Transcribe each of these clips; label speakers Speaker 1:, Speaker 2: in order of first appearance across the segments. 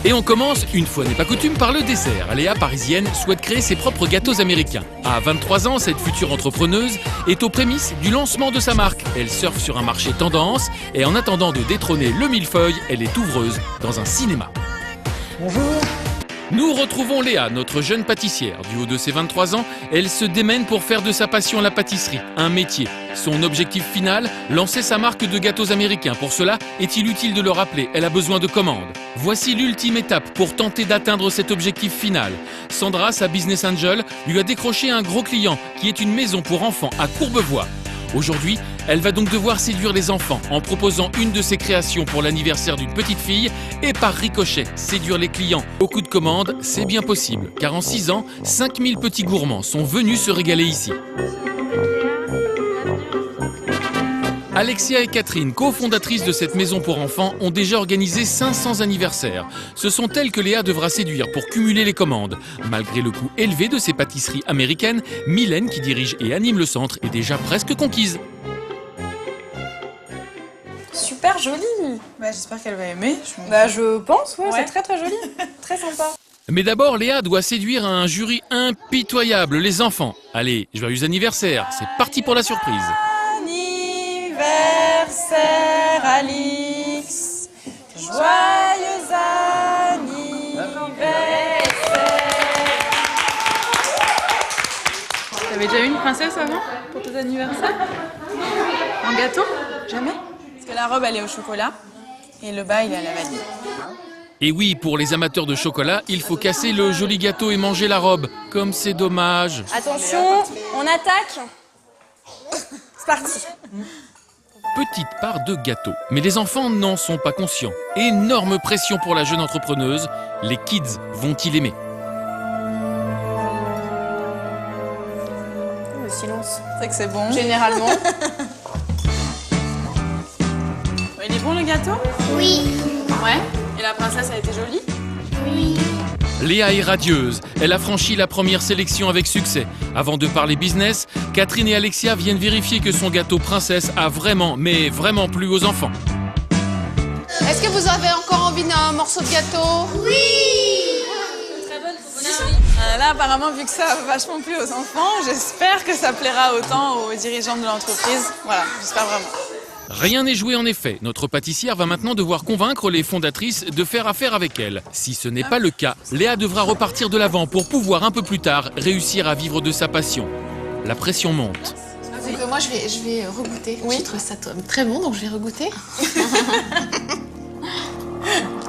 Speaker 1: Et on commence, une fois n'est pas coutume, par le dessert. Léa, parisienne, souhaite créer ses propres gâteaux américains. À 23 ans, cette future entrepreneuse est aux prémices du lancement de sa marque. Elle surfe sur un marché tendance et en attendant de détrôner le millefeuille, elle est ouvreuse dans un cinéma.
Speaker 2: Bonjour.
Speaker 1: Nous retrouvons Léa, notre jeune pâtissière. Du haut de ses 23 ans, elle se démène pour faire de sa passion la pâtisserie, un métier. Son objectif final, lancer sa marque de gâteaux américains. Pour cela, est-il utile de le rappeler, elle a besoin de commandes. Voici l'ultime étape pour tenter d'atteindre cet objectif final. Sandra, sa business angel, lui a décroché un gros client qui est une maison pour enfants à Courbevoie. Aujourd'hui, elle va donc devoir séduire les enfants en proposant une de ses créations pour l'anniversaire d'une petite fille et par ricochet, séduire les clients. Beaucoup de commandes, c'est bien possible, car en 6 ans, 5000 petits gourmands sont venus se régaler ici. Alexia et Catherine, cofondatrices de cette maison pour enfants, ont déjà organisé 500 anniversaires. Ce sont elles que Léa devra séduire pour cumuler les commandes. Malgré le coût élevé de ces pâtisseries américaines, Mylène, qui dirige et anime le centre, est déjà presque conquise.
Speaker 3: Super joli.
Speaker 2: J'espère qu'elle va aimer.
Speaker 3: Je pense, ouais. C'est très joli. Très sympa.
Speaker 1: Mais d'abord, Léa doit séduire un jury impitoyable, les enfants. Allez, joyeux anniversaire, c'est parti pour la surprise.
Speaker 3: Anniversaire Alix, joyeux anniversaire.
Speaker 2: T'avais déjà eu une princesse avant pour tes anniversaires? En gâteau? Jamais? Parce que la robe elle est au chocolat et le bas il est à la vanille.
Speaker 1: Et oui, pour les amateurs de chocolat, il faut casser le joli gâteau et manger la robe. Comme c'est dommage.
Speaker 3: Attention, on attaque. C'est parti.
Speaker 1: Petite part de gâteau. Mais les enfants n'en sont pas conscients. Énorme pression pour la jeune entrepreneuse. Les kids vont-ils aimer?
Speaker 3: Le silence.
Speaker 2: C'est que c'est bon.
Speaker 3: Généralement.
Speaker 2: Il est bon le gâteau?
Speaker 4: Oui.
Speaker 2: Ouais. Et la princesse a été jolie?
Speaker 4: Oui.
Speaker 1: Léa est radieuse. Elle a franchi la première sélection avec succès. Avant de parler business, Catherine et Alexia viennent vérifier que son gâteau princesse a vraiment, mais vraiment plu aux enfants.
Speaker 5: Est-ce que vous avez encore envie d'un morceau de gâteau?
Speaker 4: Oui.
Speaker 2: Très bonne là apparemment vu que ça a vachement plu aux enfants, j'espère que ça plaira autant aux dirigeants de l'entreprise. Voilà, j'espère vraiment.
Speaker 1: Rien n'est joué en effet. Notre pâtissière va maintenant devoir convaincre les fondatrices de faire affaire avec elle. Si ce n'est pas le cas, Léa devra repartir de l'avant pour pouvoir un peu plus tard réussir à vivre de sa passion. La pression monte.
Speaker 5: Donc moi je vais regoûter.
Speaker 2: Oui.
Speaker 5: Je trouve ça très bon donc je vais regoûter.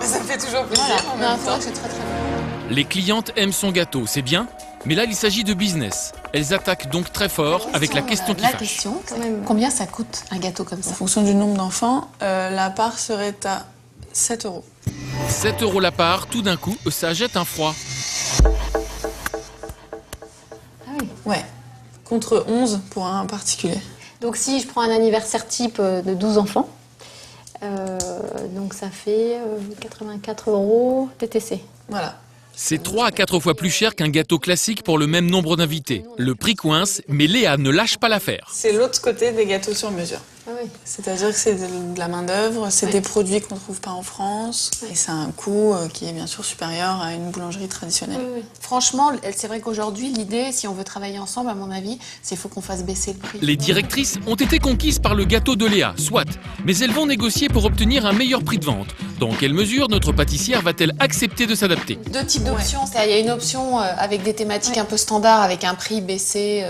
Speaker 2: Ça me fait toujours plaisir en même temps.
Speaker 5: C'est très bon.
Speaker 1: Les clientes aiment son gâteau, c'est bien. Mais là, il s'agit de business. Elles attaquent donc très fort avec la question qui
Speaker 5: La
Speaker 1: fâche.
Speaker 5: question, combien ça coûte un gâteau comme
Speaker 2: En
Speaker 5: ça?
Speaker 2: fonction du nombre d'enfants, la part serait à 7 €.
Speaker 1: 7 € la part, tout d'un coup, ça jette un froid.
Speaker 5: Ah oui.
Speaker 2: Ouais. Contre 11 pour un particulier.
Speaker 6: Donc si je prends un anniversaire type de 12 enfants, donc ça fait 84 € TTC.
Speaker 2: Voilà.
Speaker 1: C'est 3 à 4 fois plus cher qu'un gâteau classique pour le même nombre d'invités. Le prix coince, mais Léa ne lâche pas l'affaire.
Speaker 2: C'est l'autre côté des gâteaux sur mesure.
Speaker 6: Ah oui.
Speaker 2: C'est-à-dire que c'est de la main-d'œuvre, c'est des produits qu'on ne trouve pas en France, et c'est un coût qui est bien sûr supérieur à une boulangerie traditionnelle.
Speaker 6: Oui.
Speaker 5: Franchement, c'est vrai qu'aujourd'hui, l'idée, si on veut travailler ensemble, à mon avis, c'est qu'il faut qu'on fasse baisser le prix.
Speaker 1: Les directrices ont été conquises par le gâteau de Léa, soit, mais elles vont négocier pour obtenir un meilleur prix de vente. Dans quelle mesure notre pâtissière va-t-elle accepter de s'adapter?
Speaker 5: Deux types d'options. Il y a une option avec des thématiques un peu standards, avec un prix baissé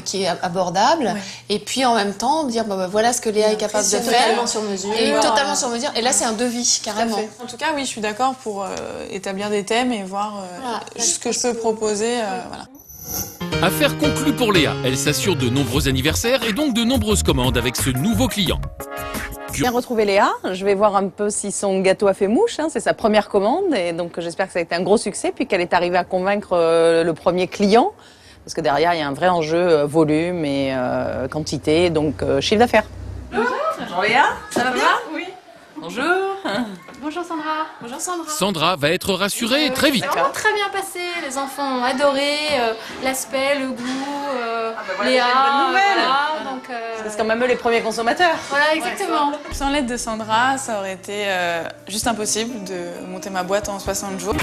Speaker 5: qui est abordable.
Speaker 2: Ouais.
Speaker 5: Et puis en même temps, dire voilà ce que Léa est capable de faire.
Speaker 6: Totalement sur mesure.
Speaker 5: Et totalement sur mesure. Et là, c'est un devis, carrément.
Speaker 2: En tout cas, oui, je suis d'accord pour établir des thèmes et voir ce que je peux proposer. Voilà.
Speaker 1: Affaire conclue pour Léa. Elle s'assure de nombreux anniversaires et donc de nombreuses commandes avec ce nouveau client.
Speaker 7: Bien retrouvé Léa, je vais voir un peu si son gâteau a fait mouche, c'est sa première commande et donc j'espère que ça a été un gros succès puis qu'elle est arrivée à convaincre le premier client parce que derrière il y a un vrai enjeu volume et quantité, donc chiffre d'affaires.
Speaker 2: Bonjour Léa, ça va bien? Oui. Bonjour.
Speaker 8: Bonjour Sandra.
Speaker 5: Bonjour Sandra.
Speaker 1: Sandra va être rassurée très vite.
Speaker 8: Vraiment très bien passé, les enfants ont adoré l'aspect, le goût,
Speaker 6: Léa.
Speaker 7: c'est une bonne nouvelle.
Speaker 6: Voilà, donc,
Speaker 7: C'est quand même eux les premiers consommateurs.
Speaker 6: voilà, exactement.
Speaker 2: Sans l'aide de Sandra, ça aurait été juste impossible de monter ma boîte en 60 jours.